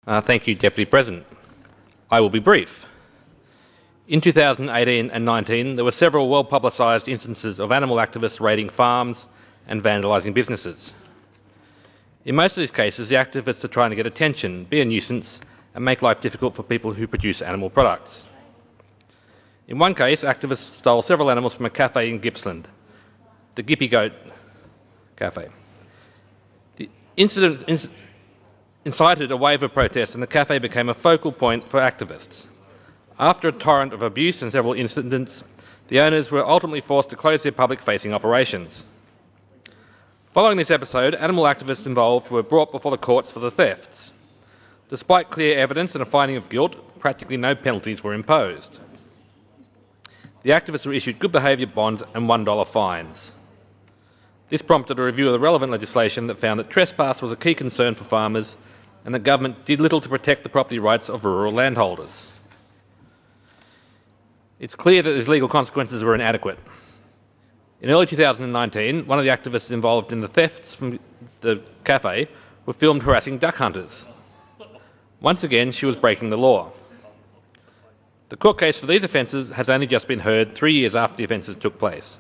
Thank you, Deputy President. I will be brief. In 2018 and 19, there were several well-publicised instances of animal activists raiding farms and vandalising businesses. In most of these cases, the activists are trying to get attention, be a nuisance, and make life difficult for people who produce animal products. In one case, activists stole several animals from a cafe in Gippsland, the Gippy Goat Cafe. The incident incited a wave of protest, and the cafe became a focal point for activists. After a torrent of abuse and several incidents, the owners were ultimately forced to close their public-facing operations. Following this episode, animal activists involved were brought before the courts for the thefts. Despite clear evidence and a finding of guilt, practically no penalties were imposed. The activists were issued good behaviour bonds and $1 fines. This prompted a review of the relevant legislation that found that trespass was a key concern for farmers and the government did little to protect the property rights of rural landholders. It's clear that these legal consequences were inadequate. In early 2019, one of the activists involved in the thefts from the cafe were filmed harassing duck hunters. Once again, she was breaking the law. The court case for these offences has only just been heard 3 years after the offences took place.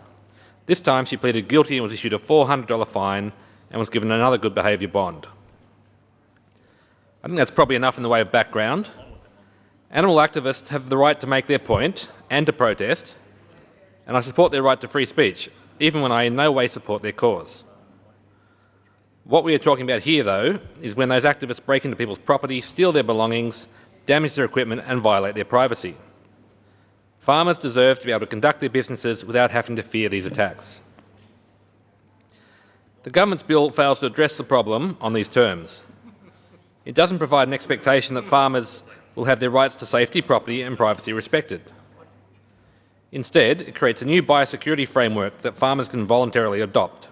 This time she pleaded guilty and was issued a $400 fine and was given another good behaviour bond. I think that's probably enough in the way of background. Animal activists have the right to make their point and to protest, and I support their right to free speech, even when I in no way support their cause. What we are talking about here, though, is when those activists break into people's property, steal their belongings, damage their equipment and violate their privacy. Farmers deserve to be able to conduct their businesses without having to fear these attacks. The government's bill fails to address the problem on these terms. It doesn't provide an expectation that farmers will have their rights to safety, property and privacy respected. Instead, it creates a new biosecurity framework that farmers can voluntarily adopt.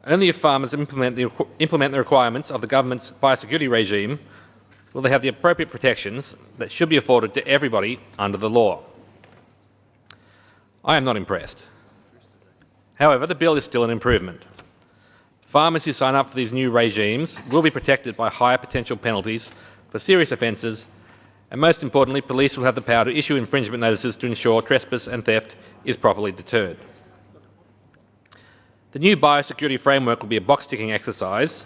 Only if farmers implement the requirements of the government's biosecurity regime will they have the appropriate protections that should be afforded to everybody under the law. I am not impressed. However, the bill is still an improvement. Farmers who sign up for these new regimes will be protected by higher potential penalties for serious offences, and most importantly, police will have the power to issue infringement notices to ensure trespass and theft is properly deterred. The new biosecurity framework will be a box-ticking exercise,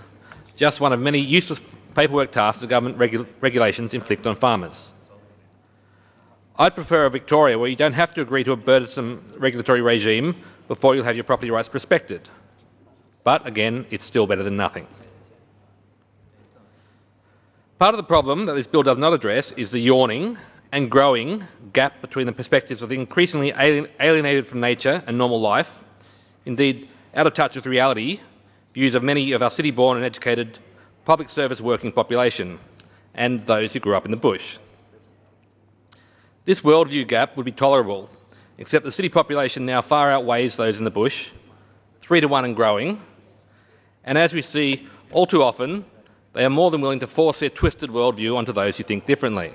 just one of many useless paperwork tasks the government regulations inflict on farmers. I'd prefer a Victoria where you don't have to agree to a burdensome regulatory regime before you'll have your property rights respected. But again, it's still better than nothing. Part of the problem that this bill does not address is the yawning and growing gap between the perspectives of the increasingly alienated from nature and normal life, indeed out of touch with reality, views of many of our city-born and educated public service working population and those who grew up in the bush. This worldview gap would be tolerable, except the city population now far outweighs those in the bush, 3 to 1 and growing, and as we see all too often, they are more than willing to force their twisted worldview onto those who think differently.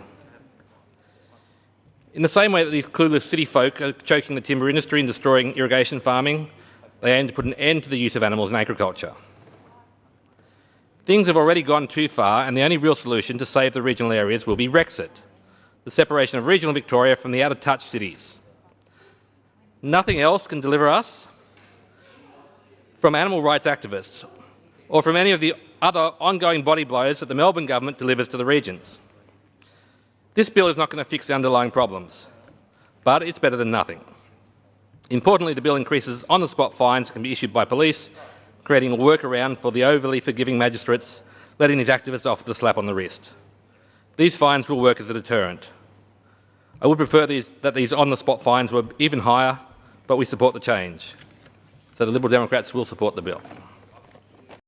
In the same way that these clueless city folk are choking the timber industry and destroying irrigation farming, they aim to put an end to the use of animals in agriculture. Things have already gone too far, and the only real solution to save the regional areas will be Rexit, the separation of regional Victoria from the out-of-touch cities. Nothing else can deliver us from animal rights activists or from any of the other ongoing body blows that the Melbourne government delivers to the regions. This bill is not going to fix the underlying problems, but it's better than nothing. Importantly, the bill increases on-the-spot fines that can be issued by police, creating a workaround for the overly forgiving magistrates, letting these activists off with a slap on the wrist. These fines will work as a deterrent. I would prefer that these on-the-spot fines were even higher, but we support the change. So the Liberal Democrats will support the bill.